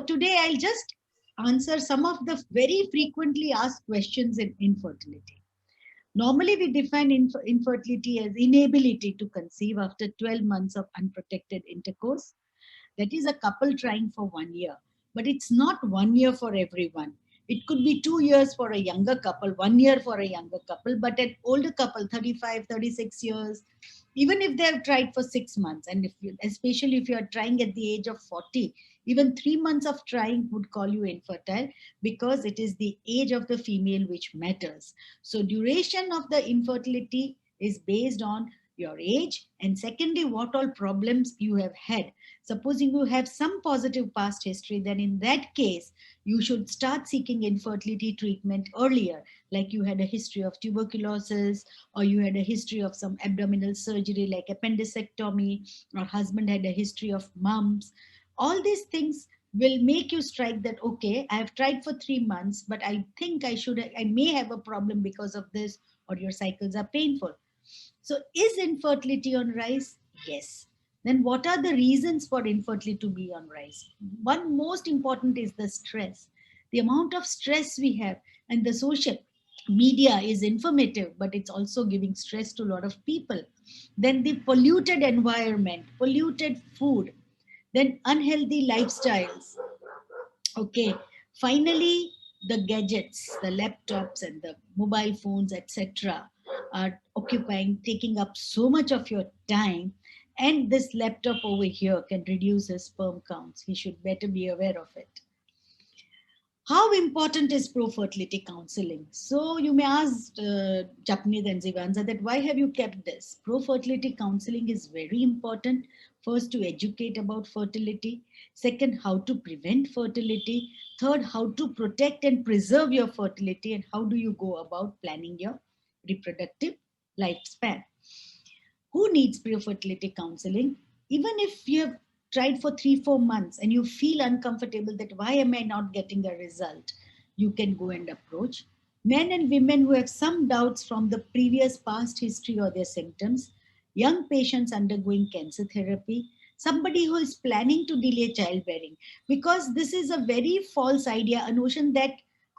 today I'll just answer some of the very frequently asked questions in infertility. Normally, we define infertility as inability to conceive after 12 months of unprotected intercourse. That is a couple trying for 1 year, but it's not 1 year for everyone. It could be 2 years for a younger couple, 1 year for a younger couple, but an older couple, 35, 36 years, even if they have tried for 6 months, and if you, especially if you are trying at the age of 40, even 3 months of trying would call you infertile, because it is the age of the female which matters. So duration of the infertility is based on your age, and secondly, what all problems you have had. Supposing you have some positive past history, then in that case, you should start seeking infertility treatment earlier, like you had a history of tuberculosis, or you had a history of some abdominal surgery like appendectomy, or husband had a history of mumps. All these things will make you strike that, okay, I have tried for 3 months, but I think I may have a problem because of this, or your cycles are painful. So is infertility on rise? Yes. Then what are the reasons for infertility to be on rise? One most important is the stress. The amount of stress we have, and the social media is informative, but it's also giving stress to a lot of people. Then the polluted environment, polluted food, then unhealthy lifestyles. Okay, finally, the gadgets, the laptops and the mobile phones, etc., are occupying, taking up so much of your time. And this laptop over here can reduce his sperm counts. He should better be aware of it. How important is pro-fertility counseling? So you may ask Japneet and Zivanza that why have you kept this? Pro-fertility counseling is very important. First, to educate about fertility. Second, how to prevent fertility. Third, how to protect and preserve your fertility. And how do you go about planning your reproductive lifespan? Who needs pre-fertility counseling? Even if you have tried for 3 4 months and you feel uncomfortable that why am I not getting a result, you can go and approach men and women who have some doubts from the previous past history or their symptoms, young patients undergoing cancer therapy, somebody who is planning to delay childbearing, because this is a very false idea, a notion that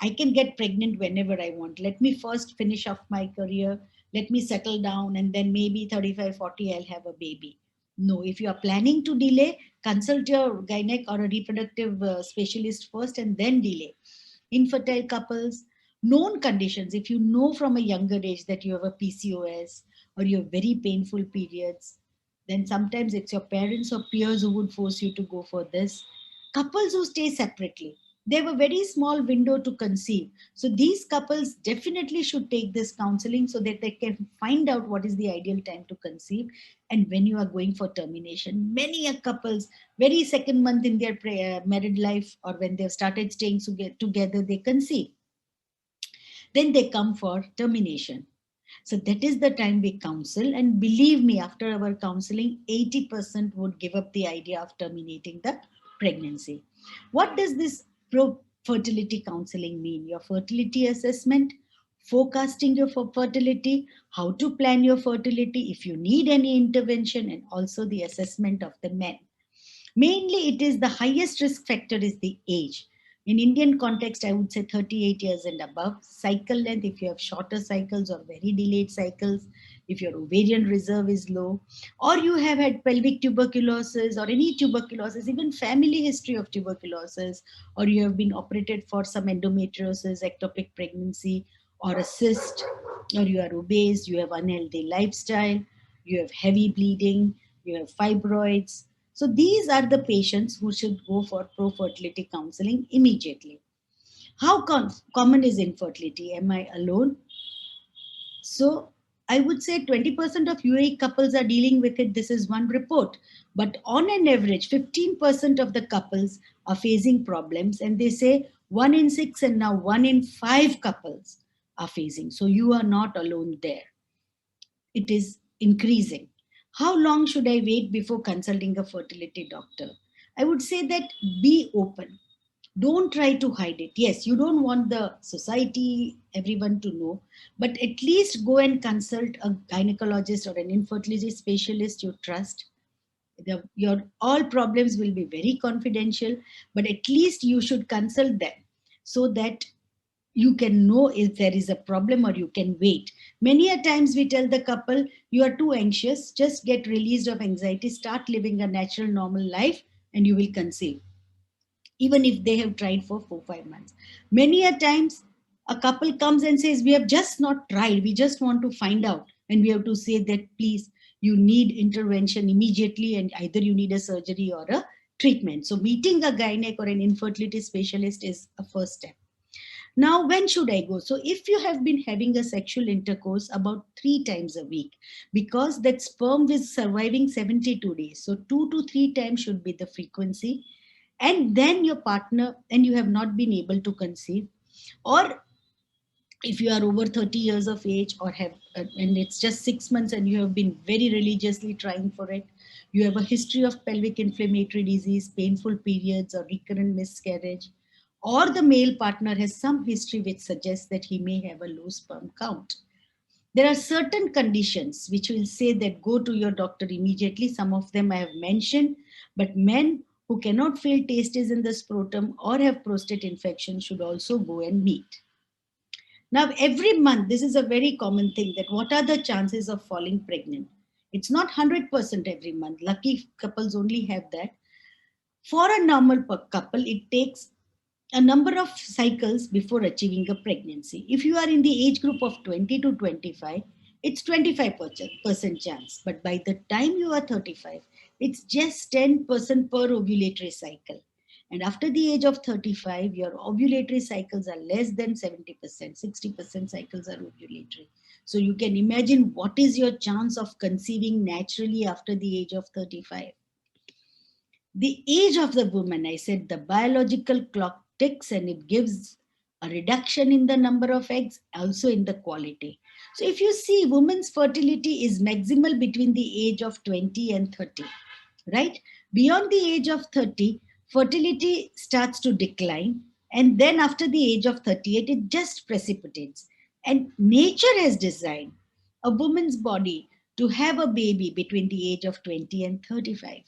I can get pregnant whenever I want. Let me first finish off my career, let me settle down, and then maybe 35 40 I'll have a baby. No, if you are planning to delay, consult your gynec or a reproductive specialist first and then delay. Infertile couples, known conditions, if you know from a younger age that you have a PCOS or you have very painful periods, then sometimes it's your parents or peers who would force you to go for this. Couples who stay separately, they have a very small window to conceive. So these couples definitely should take this counseling so that they can find out what is the ideal time to conceive. And when you are going for termination, many a couples, very second month in their married life, or when they've started staying together, they conceive. Then they come for termination. So that is the time we counsel. And believe me, after our counseling, 80% would give up the idea of terminating the pregnancy. What does this fertility counseling mean? Your fertility assessment, forecasting your fertility, how to plan your fertility, if you need any intervention, and also the assessment of the men. Mainly, it is the highest risk factor is the age. In Indian context, I would say 38 years and above. Cycle length, if you have shorter cycles or very delayed cycles, if your ovarian reserve is low, or you have had pelvic tuberculosis or any tuberculosis, even family history of tuberculosis, or you have been operated for some endometriosis, ectopic pregnancy, or a cyst, or you are obese, you have unhealthy lifestyle, you have heavy bleeding, you have fibroids. So these are the patients who should go for pro-fertility counseling immediately. How common is infertility? Am I alone? So I would say 20% of UAE couples are dealing with it. This is one report. But on an average, 15% of the couples are facing problems. And they say 1 in 6 and now 1 in 5 couples are facing. So you are not alone there. It is increasing. How long should I wait before consulting a fertility doctor? I would say that be open. Don't try to hide it. Yes, you don't want the society, everyone to know, but at least go and consult a gynecologist or an infertility specialist you trust. Your all problems will be very confidential, but at least you should consult them so that you can know if there is a problem, or you can wait. Many a times we tell the couple, you are too anxious, just get released of anxiety, start living a natural normal life, and you will conceive, even if they have tried for 4 5 months. Many a times a couple comes and says, we have just not tried, we just want to find out, and we have to say that please, you need intervention immediately, and either you need a surgery or a treatment. So meeting a gynec or an infertility specialist is a first step. Now, when should I go? So, if you have been having a sexual intercourse about 3 times a week, because that sperm is surviving 72 days, so 2 to 3 times should be the frequency, and then your partner and you have not been able to conceive, or if you are over 30 years of age, or have and it's just 6 months and you have been very religiously trying for it, you have a history of pelvic inflammatory disease, painful periods, or recurrent miscarriage, or the male partner has some history which suggests that he may have a low sperm count, there are certain conditions which will say that go to your doctor immediately. Some of them I have mentioned, but men who cannot feel taste is in the scrotum or have prostate infection should also go and meet. Now, every month, this is a very common thing, that what are the chances of falling pregnant? It's not 100% every month. Lucky couples only have that. For a normal couple, it takes a number of cycles before achieving a pregnancy. If you are in the age group of 20 to 25, it's 25% chance. But by the time you are 35, it's just 10% per ovulatory cycle. And after the age of 35, your ovulatory cycles are less than 70%, 60% cycles are ovulatory. So you can imagine what is your chance of conceiving naturally after the age of 35. The age of the woman, I said, the biological clock ticks and it gives a reduction in the number of eggs, also in the quality. So if you see, women's fertility is maximal between the age of 20 and 30, right? Beyond the age of 30, fertility starts to decline. And then after the age of 38, it just precipitates. And nature has designed a woman's body to have a baby between the age of 20 and 35.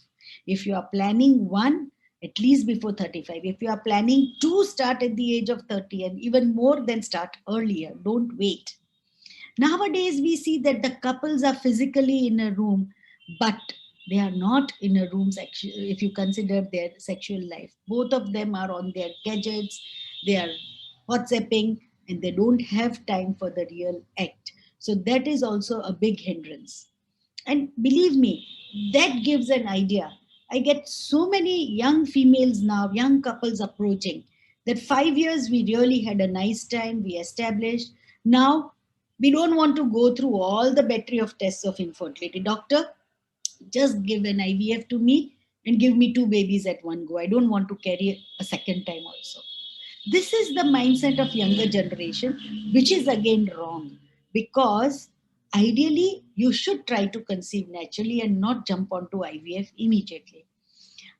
If you are planning one, at least before 35. If you are planning to start at the age of 30 and even more, then start earlier. Don't wait. Nowadays, we see that the couples are physically in a room, but they are not in a room if you consider their sexual life. Both of them are on their gadgets, they are WhatsApping, and they don't have time for the real act. So that is also a big hindrance. And believe me, that gives an idea. I get so many young females now, young couples approaching, that 5 years we really had a nice time, we established. Now we don't want to go through all the battery of tests of infertility. Doctor, just give an IVF to me and give me 2 babies at one go. I don't want to carry a second time also. This is the mindset of younger generation, which is again wrong, because ideally you should try to conceive naturally and not jump onto IVF immediately.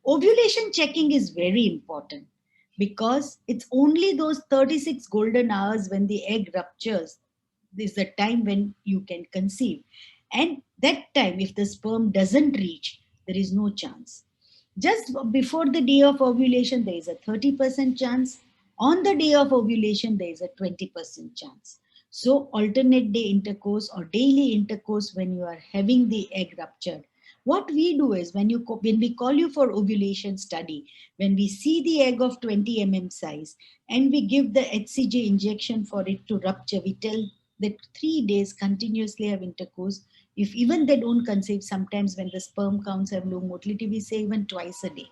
Ovulation checking is very important because it's only those 36 golden hours when the egg ruptures is the time when you can conceive. And that time, if the sperm doesn't reach, there is no chance. Just before the day of ovulation, there is a 30% chance. On the day of ovulation, there is a 20% chance. So, alternate day intercourse or daily intercourse when you are having the egg ruptured. What we do is when we call you for ovulation study, when we see the egg of 20 size and we give the HCG injection for it to rupture, we tell that 3 days continuously have intercourse. If even they don't conceive, sometimes when the sperm counts have low motility, we say even twice a day.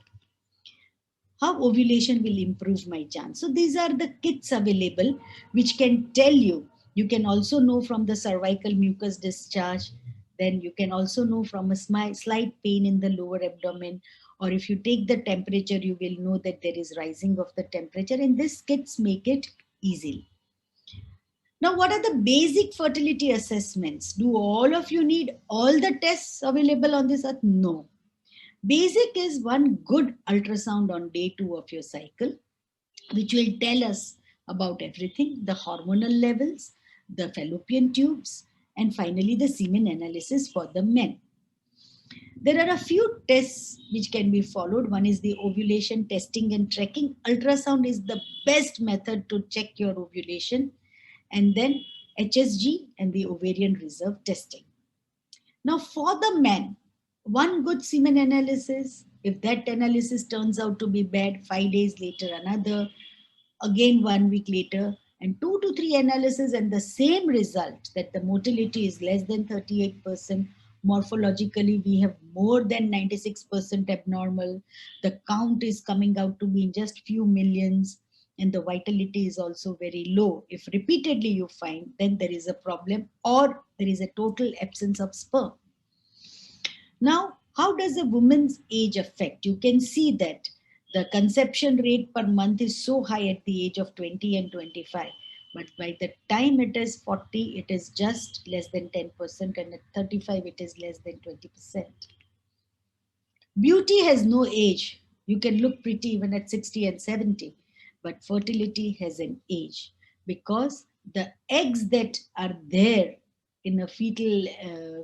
How ovulation will improve my chance. So these are the kits available which can tell you. You can also know from the cervical mucus discharge. Then you can also know from a slight pain in the lower abdomen. Or if you take the temperature, you will know that there is rising of the temperature. And these kits make it easy. Now, what are the basic fertility assessments? Do all of you need all the tests available on this earth? No. Basic is one good ultrasound on day 2 of your cycle, which will tell us about everything, the hormonal levels, the fallopian tubes, and finally the semen analysis for the men. There are a few tests which can be followed. One is the ovulation testing and tracking. Ultrasound is the best method to check your ovulation. And then HSG and the ovarian reserve testing. Now, for the men, one good semen analysis. If that analysis turns out to be bad, 5 days later, another, again 1 week later, and 2 to 3 analysis, and the same result that the motility is less than 38%. Morphologically, we have more than 96% abnormal. The count is coming out to be in just few millions, and the vitality is also very low. If repeatedly you find, then there is a problem, or there is a total absence of sperm. Now, how does a woman's age affect? You can see that the conception rate per month is so high at the age of 20 and 25. But by the time it is 40, it is just less than 10%, and at 35, it is less than 20%. Beauty has no age. You can look pretty even at 60 and 70, but fertility has an age, because the eggs that are there in a fetal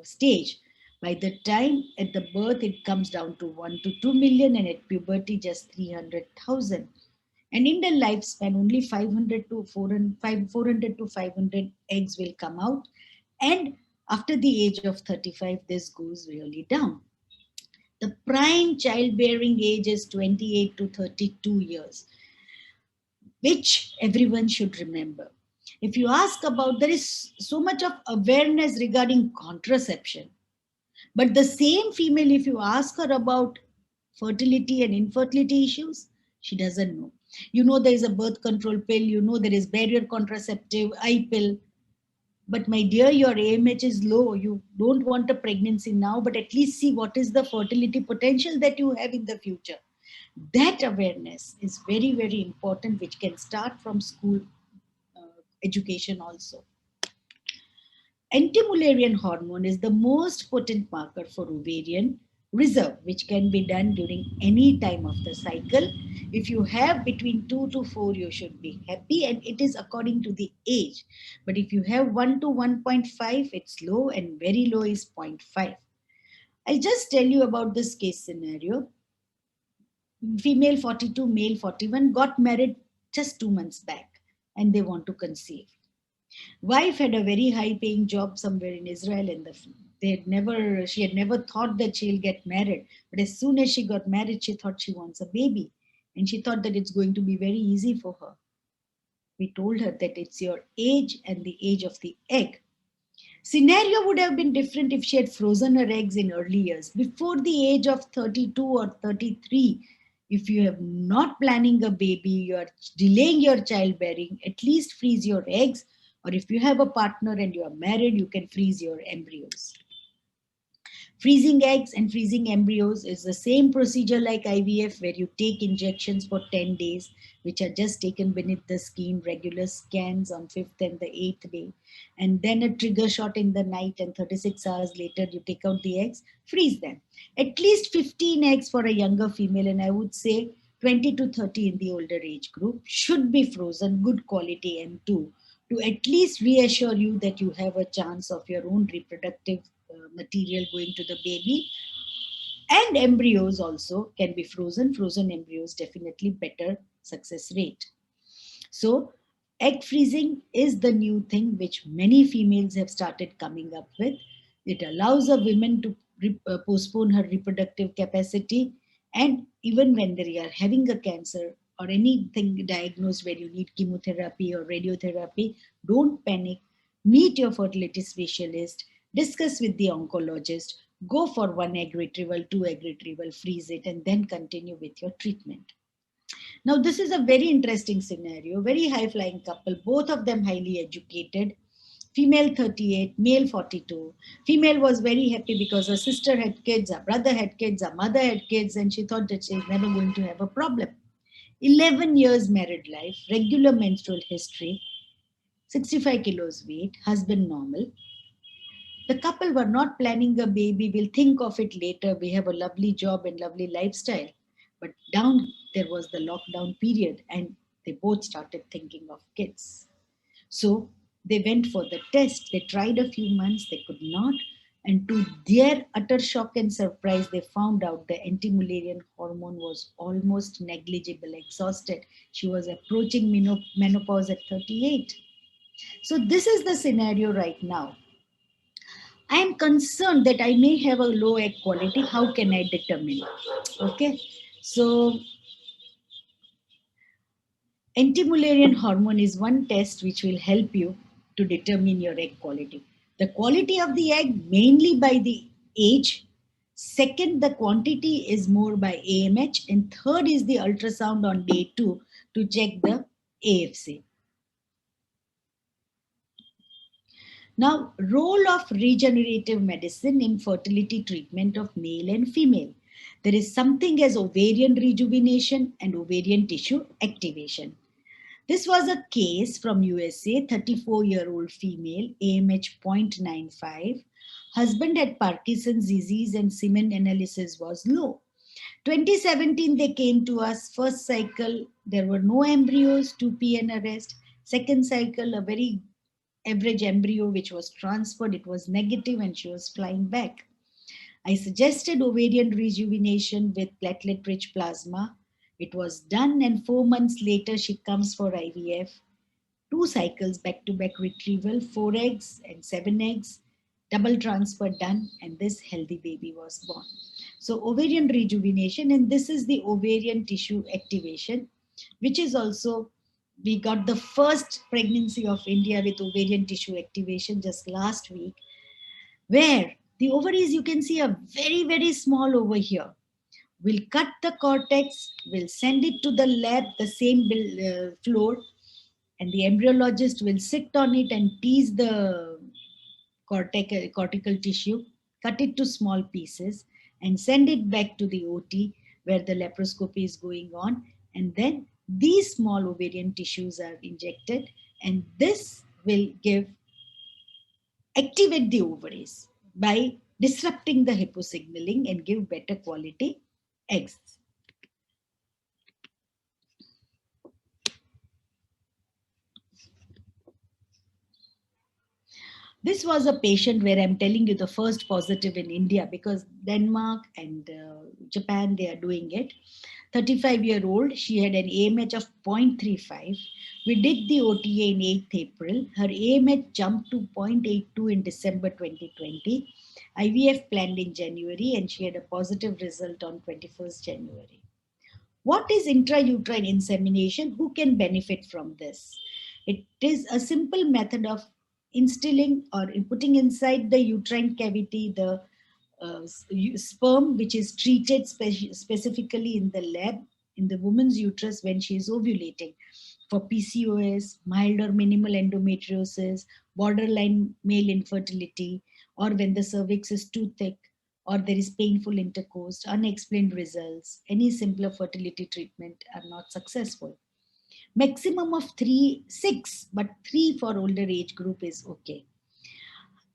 stage, by the time at the birth, it comes down to 1 to 2 million, and at puberty, just 300,000. And in the lifespan, only 500 to 400 to 500 eggs will come out. And after the age of 35, this goes really down. The prime childbearing age is 28 to 32 years, which everyone should remember. If you ask about, there is so much of awareness regarding contraception, but the same female, if you ask her about fertility and infertility issues, she doesn't know. You know, there is a birth control pill, you know, there is barrier contraceptive, I pill. But my dear, your AMH is low. You don't want a pregnancy now, but at least see what is the fertility potential that you have in the future. That awareness is very, very important, which can start from school education also. Anti-Mullerian hormone is the most potent marker for ovarian reserve, which can be done during any time of the cycle. If you have between 2 to 4, you should be happy, and it is according to the age. But if you have 1 to 1.5, it's low, and very low is 0.5. I'll just tell you about this case scenario. Female 42, male 41, got married just 2 months back, and they want to conceive. Wife had a very high paying job somewhere in Israel, and she had never thought that she'll get married. But as soon as she got married, she thought she wants a baby, and she thought that it's going to be very easy for her. We told her that it's your age and the age of the egg. Scenario would have been different if she had frozen her eggs in early years, before the age of 32 or 33. If you have not planning a baby, you are delaying your childbearing, at least freeze your eggs. Or if you have a partner and you are married, you can freeze your embryos. Freezing eggs and freezing embryos is the same procedure like IVF, where you take injections for 10 days, which are just taken beneath the skin, regular scans on 5th and the 8th day, and then a trigger shot in the night, and 36 hours later, you take out the eggs, freeze them. At least 15 eggs for a younger female, and I would say 20 to 30 in the older age group, should be frozen, good quality M2, to at least reassure you that you have a chance of your own reproductive material going to the baby. And embryos also can be frozen. Frozen embryos definitely better success rate. So egg freezing is the new thing which many females have started coming up with. It allows a woman to postpone her reproductive capacity, and even when they are having a cancer or anything diagnosed where you need chemotherapy or radiotherapy, don't panic. Meet your fertility specialist, discuss with the oncologist, go for 1 egg retrieval, 2 egg retrieval, freeze it, and then continue with your treatment. Now, this is a very interesting scenario, very high flying couple, both of them highly educated. Female 38, male 42. Female was very happy because her sister had kids, her brother had kids, her mother had kids, and she thought that she's never going to have a problem. 11 years married life, regular menstrual history, 65 kilos weight, husband normal. The couple were not planning a baby. We'll think of it later. We have a lovely job and lovely lifestyle. But down there was the lockdown period, and they both started thinking of kids. So they went for the test. They tried a few months. They could not. And to their utter shock and surprise, they found out the anti-Mullerian hormone was almost negligible, exhausted. She was approaching menopause at 38. So this is the scenario right now. I am concerned that I may have a low egg quality. How can I determine? Okay. So anti-Mullerian hormone is one test which will help you to determine your egg quality. The quality of the egg mainly by the age. Second, the quantity is more by AMH. And third is the ultrasound on day 2 to check the AFC. Now, role of regenerative medicine in fertility treatment of male and female. There is something as ovarian rejuvenation and ovarian tissue activation. This was a case from USA, 34-year-old female, AMH 0.95. Husband had Parkinson's disease and semen analysis was low. 2017, they came to us. First cycle, there were no embryos, 2 PN arrest. Second cycle, a very average embryo which was transferred, it was negative and she was flying back. I suggested ovarian rejuvenation with platelet rich plasma. It was done, and 4 months later, she comes for IVF. 2 cycles back to back retrieval, 4 eggs and 7 eggs, double transfer done, and this healthy baby was born. So, ovarian rejuvenation, and this is the ovarian tissue activation, which is also, we got the first pregnancy of India with ovarian tissue activation just last week, where the ovaries, you can see, are very, very small over here. We'll cut the cortex, we'll send it to the lab, the same floor, and the embryologist will sit on it and tease the cortical tissue, cut it to small pieces, and send it back to the OT where the laparoscopy is going on. And then these small ovarian tissues are injected, and this will activate the ovaries by disrupting the hyposignaling and give better quality eggs. This was a patient where I'm telling you the first positive in India, because Denmark and Japan, they are doing it. 35-year-old, she had an AMH of 0.35. We did the OTA in 8th April. Her AMH jumped to 0.82 in December 2020. IVF planned in January, and she had a positive result on 21st January. What is intrauterine insemination? Who can benefit from this? It is a simple method of instilling or putting inside the uterine cavity the sperm, which is treated specifically in the lab in the woman's uterus when she is ovulating, for PCOS, mild or minimal endometriosis, borderline male infertility, or when the cervix is too thick, or there is painful intercourse, unexplained results, any simpler fertility treatment are not successful. Maximum of 6, but 3 for older age group is okay.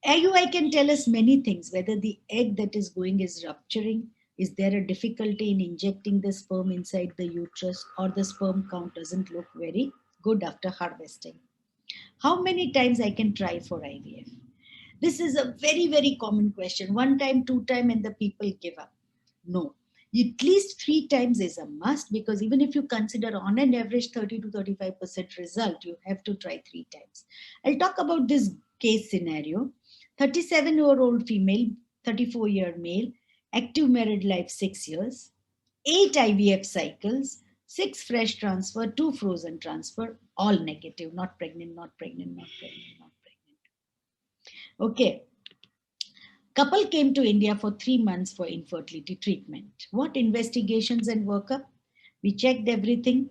IUI can tell us many things, whether the egg that is going is rupturing, is there a difficulty in injecting the sperm inside the uterus, or the sperm count doesn't look very good after harvesting. How many times I can try for IVF? This is a very, very common question. 1 time, 2 time, and the people give up. No. At least 3 times is a must, because even if you consider on an average 30 to 35% result, you have to try 3 times. I'll talk about this case scenario. 37-year-old female, 34-year male, active married life 6 years, 8 IVF cycles, 6 fresh transfer, 2 frozen transfer, all negative, not pregnant, not pregnant, not pregnant, not pregnant. Okay. Couple came to India for 3 months for infertility treatment. What investigations and workup? We checked everything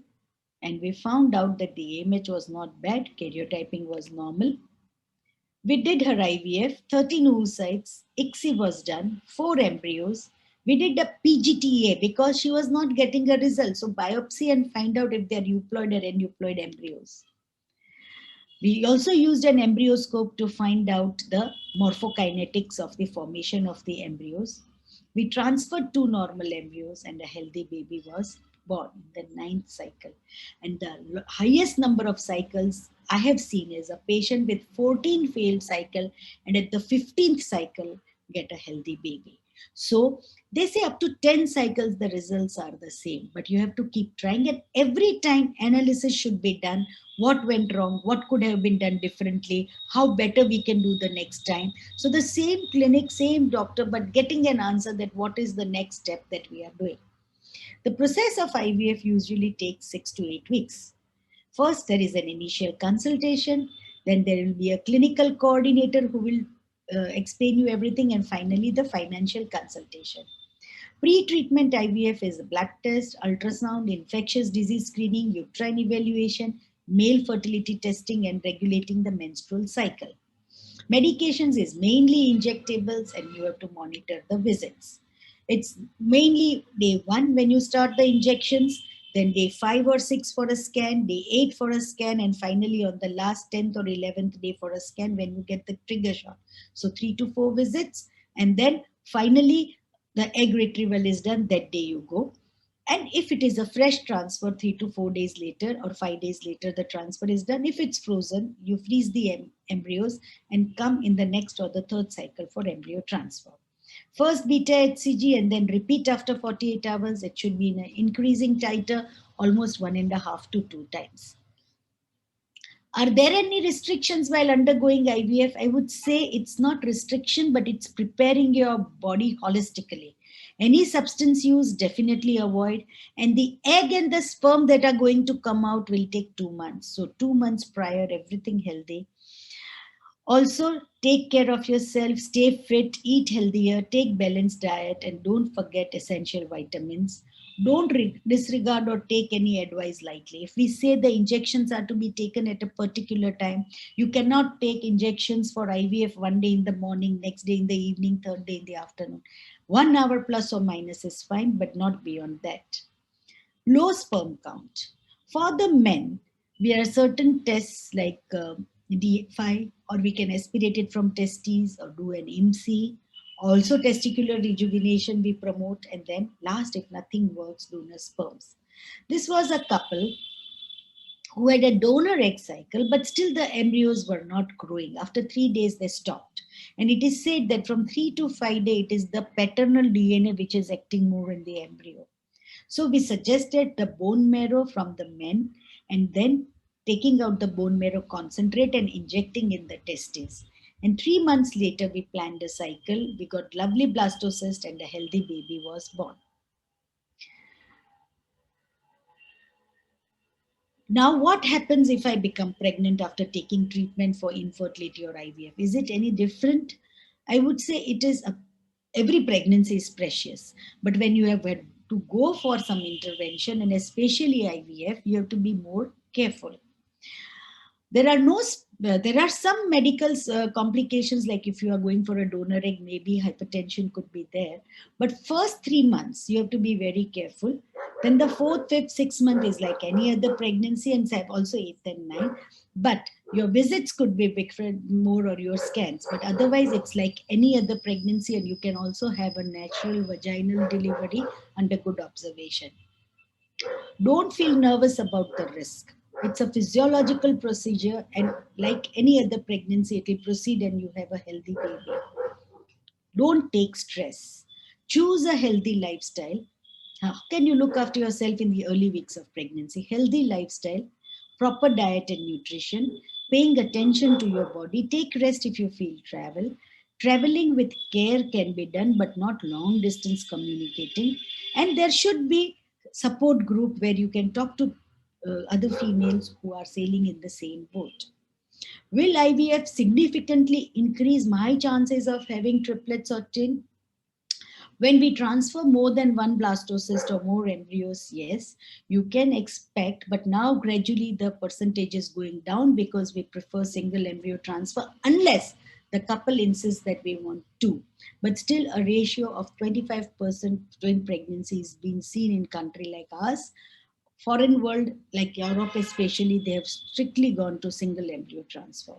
and we found out that the AMH was not bad, karyotyping was normal. We did her IVF, 13 oocytes, ICSI was done, 4 embryos. We did a PGTA because she was not getting a result. So biopsy and find out if they are euploid or aneuploid embryos. We also used an embryoscope to find out the morphokinetics of the formation of the embryos. We transferred 2 normal embryos and a healthy baby was born in the 9th cycle. And the highest number of cycles I have seen is a patient with 14 failed cycle, and at the 15th cycle, get a healthy baby. So they say up to 10 cycles, the results are the same, but you have to keep trying. And every time analysis should be done. What went wrong? What could have been done differently? How better we can do the next time? So the same clinic, same doctor, but getting an answer that what is the next step that we are doing. The process of IVF usually takes 6 to 8 weeks. First, there is an initial consultation, then there will be a clinical coordinator who will explain you everything, and finally, the financial consultation. Pre-treatment IVF is blood test, ultrasound, infectious disease screening, uterine evaluation, male fertility testing, and regulating the menstrual cycle. Medications is mainly injectables, and you have to monitor the visits. It's mainly day 1 when you start the injections, then day 5 or 6 for a scan, day 8 for a scan, and finally on the last 10th or 11th day for a scan when you get the trigger shot. So 3 to 4 visits, and then finally the egg retrieval is done. That day you go. And if it is a fresh transfer, 3 to 4 days later or 5 days later, the transfer is done. If it's frozen, you freeze the embryos and come in the next or the third cycle for embryo transfer. First beta HCG and then repeat after 48 hours. It should be in an increasing titer, almost 1.5 to 2 times. Are there any restrictions while undergoing IVF? I would say it's not restriction, but it's preparing your body holistically. Any substance use, definitely avoid. And the egg and the sperm that are going to come out will take 2 months. So 2 months prior, everything healthy. Also, take care of yourself, stay fit, eat healthier, take balanced diet, and don't forget essential vitamins. Don't disregard or take any advice lightly. If we say the injections are to be taken at a particular time, you cannot take injections for IVF one day in the morning, next day in the evening, third day in the afternoon. 1 hour plus or minus is fine, but not beyond that. Low sperm count. For the men, there are certain tests like D5, or we can aspirate it from testes or do an IMSI. Also, testicular rejuvenation we promote, and then last, if nothing works, donor sperms. This was a couple who had a donor egg cycle, but still the embryos were not growing. After 3 days, they stopped. And it is said that from 3 to 5 days, it is the paternal DNA which is acting more in the embryo. So we suggested the bone marrow from the men, and then taking out the bone marrow concentrate and injecting in the testes. And 3 months later, we planned a cycle. We got lovely blastocyst and a healthy baby was born. Now, what happens if I become pregnant after taking treatment for infertility or IVF? Is it any different? I would say it is every pregnancy is precious, but when you have had to go for some intervention and especially IVF, you have to be more careful. There are there are some medical complications, like if you are going for a donor egg, maybe hypertension could be there. But first 3 months, you have to be very careful. Then the fourth, fifth, sixth month is like any other pregnancy, and also eighth and ninth. But your visits could be different more, or your scans. But otherwise, it's like any other pregnancy, and you can also have a natural vaginal delivery under good observation. Don't feel nervous about the risk. It's a physiological procedure, and like any other pregnancy, it will proceed and you have a healthy baby. Don't take stress. Choose a healthy lifestyle. How can you look after yourself in the early weeks of pregnancy? Healthy lifestyle, proper diet and nutrition, paying attention to your body. Take rest if you feel travel. Traveling with care can be done, but not long distance communicating. And there should be support group where you can talk to other females who are sailing in the same boat. Will IVF significantly increase my chances of having triplets or twins? When we transfer more than one blastocyst or more embryos, yes, you can expect, but now gradually the percentage is going down because we prefer single embryo transfer unless the couple insists that we want two. But still a ratio of 25% twin pregnancies being seen in country like ours. Foreign world like Europe especially, they have strictly gone to single embryo transfer.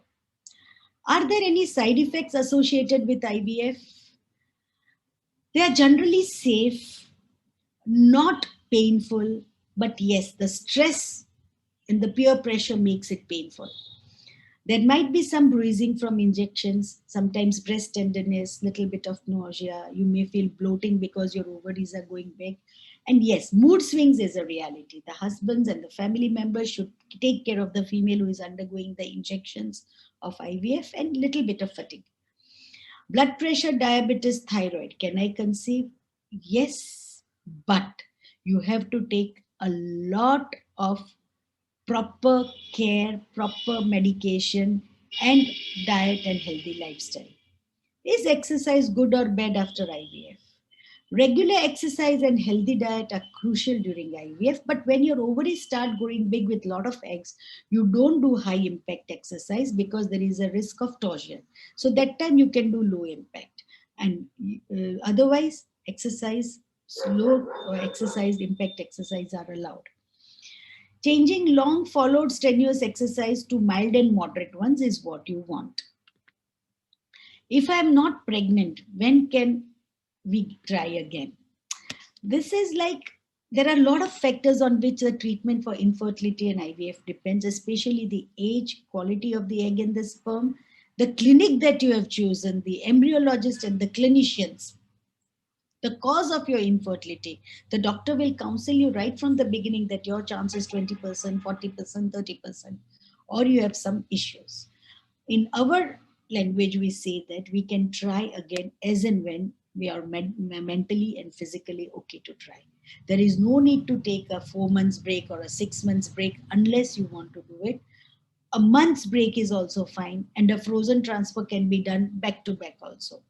Are there any side effects associated with IVF? They are generally safe, not painful, but yes, the stress and the peer pressure makes it painful. There might be some bruising from injections, sometimes breast tenderness, little bit of nausea. You may feel bloating because your ovaries are going big. And yes, mood swings is a reality. The husbands and the family members should take care of the female who is undergoing the injections of IVF, and little bit of fatigue. Blood pressure, diabetes, thyroid. Can I conceive? Yes, but you have to take a lot of proper care, proper medication, and diet and healthy lifestyle. Is exercise good or bad after IVF? Regular exercise and healthy diet are crucial during IVF, but when your ovaries start growing big with lot of eggs, you don't do high impact exercise because there is a risk of torsion. So that time you can do low impact, and otherwise exercise, slow exercise, impact exercise are allowed. Changing long followed strenuous exercise to mild and moderate ones is what you want. If I am not pregnant, when can we try again? This is like, there are a lot of factors on which the treatment for infertility and IVF depends, especially the age, quality of the egg and the sperm, the clinic that you have chosen, the embryologist and the clinicians, the cause of your infertility. The doctor will counsel you right from the beginning that your chance is 20%, 40%, 30%, or you have some issues. In our language, we say that we can try again as and when we are mentally and physically okay to try. There is no need to take a 4 months break or a 6 months break unless you want to do it. A month's break is also fine, and a frozen transfer can be done back to back also.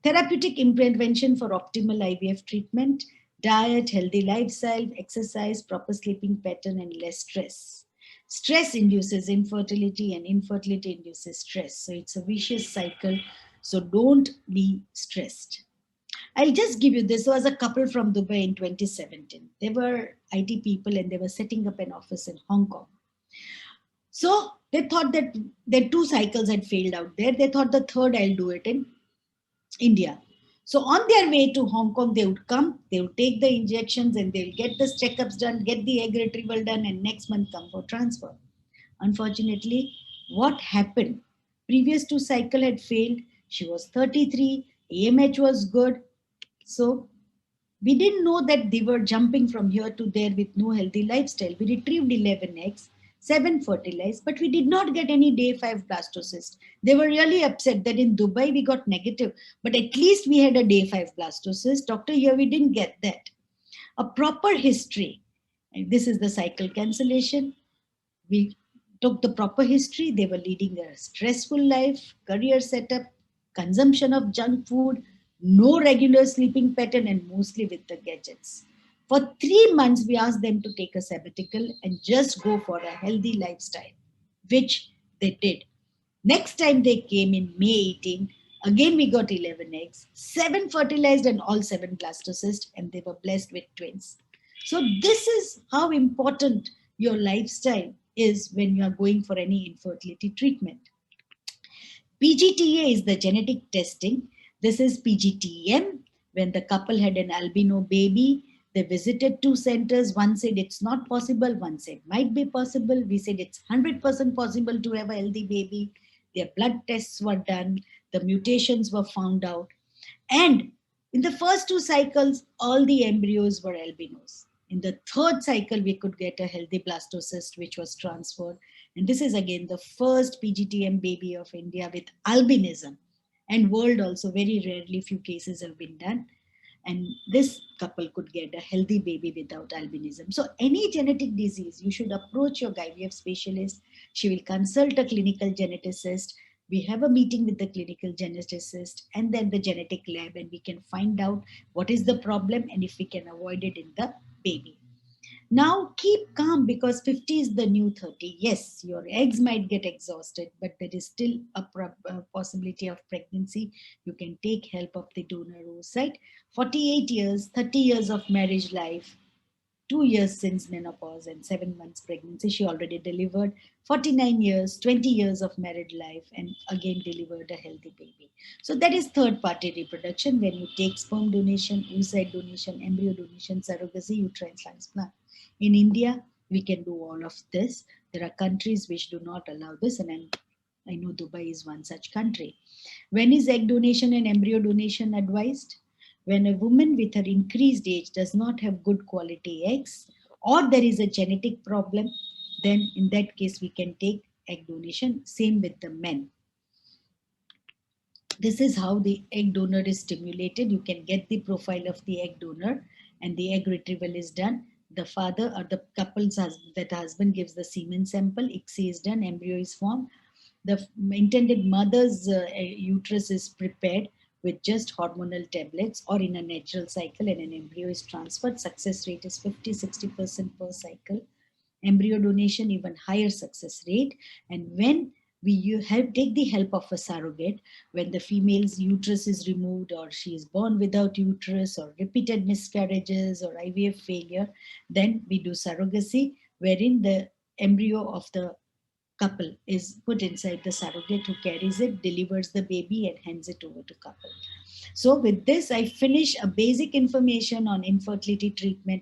Therapeutic intervention for optimal IVF treatment: diet, healthy lifestyle, exercise, proper sleeping pattern, and less stress. Stress induces infertility, and infertility induces stress. So it's a vicious cycle. So don't be stressed. I'll just give you this. There was a couple from Dubai in 2017. They were IT people and they were setting up an office in Hong Kong. So they thought that their 2 cycles had failed out there. They thought the third I'll do it in India. So on their way to Hong Kong, they would come, they would take the injections and they'll get the checkups done, get the egg retrieval done, and next month come for transfer. Unfortunately, what happened? Previous 2 cycle had failed. She was 33, AMH was good. So we didn't know that they were jumping from here to there with no healthy lifestyle. We retrieved 11 eggs, 7 fertilized, but we did not get any day 5 blastocyst. They were really upset that in Dubai we got negative, but at least we had a day 5 blastocyst. Doctor, here we didn't get that. A proper history. And this is the cycle cancellation. We took the proper history. They were leading a stressful life, career setup, consumption of junk food, no regular sleeping pattern, and mostly with the gadgets. For 3 months, we asked them to take a sabbatical and just go for a healthy lifestyle, which they did. Next time they came in May 18, again we got 11 eggs, 7 fertilized and all 7 blastocysts, and they were blessed with twins. So this is how important your lifestyle is when you are going for any infertility treatment. PGTA is the genetic testing. This is PGTM. When the couple had an albino baby, they visited 2 centers. One said it's not possible, one said might be possible. We said it's 100% possible to have a healthy baby. Their blood tests were done, the mutations were found out. And in the first 2 cycles, all the embryos were albinos. In the third cycle, we could get a healthy blastocyst, which was transferred. And this is again the first PGTM baby of India with albinism. And world also, very rarely few cases have been done. And this couple could get a healthy baby without albinism. So any genetic disease, you should approach your IVF specialist. She will consult a clinical geneticist. We have a meeting with the clinical geneticist and then the genetic lab, and we can find out what is the problem and if we can avoid it in the baby. Now keep calm because 50 is the new 30. Yes, your eggs might get exhausted, but there is still a possibility of pregnancy. You can take help of the donor oocyte. 48 years, 30 years of marriage life, 2 years since menopause and 7 months pregnancy. She already delivered. 49 years, 20 years of married life, and again delivered a healthy baby. So that is third party reproduction when you take sperm donation, oocyte donation, embryo donation, surrogacy, uterine transplant. In India, we can do all of this. There are countries which do not allow this, and I'm I know Dubai is one such country. When is egg donation and embryo donation advised? When a woman with her increased age does not have good quality eggs, or there is a genetic problem, then in that case we can take egg donation. Same with the men. This is how the egg donor is stimulated. You can get the profile of the egg donor, and the egg retrieval is done. The father or the couple's husband, that husband gives the semen sample, ICSI is done, embryo is formed. The intended mother's uterus is prepared with just hormonal tablets or in a natural cycle, and an embryo is transferred. Success rate is 50-60% per cycle. Embryo donation, even higher success rate. And when take the help of a surrogate, when the female's uterus is removed, or she is born without uterus, or repeated miscarriages, or IVF failure, then we do surrogacy, wherein the embryo of the couple is put inside the surrogate, who carries it, delivers the baby, and hands it over to couple. So with this, I finish a basic information on infertility treatment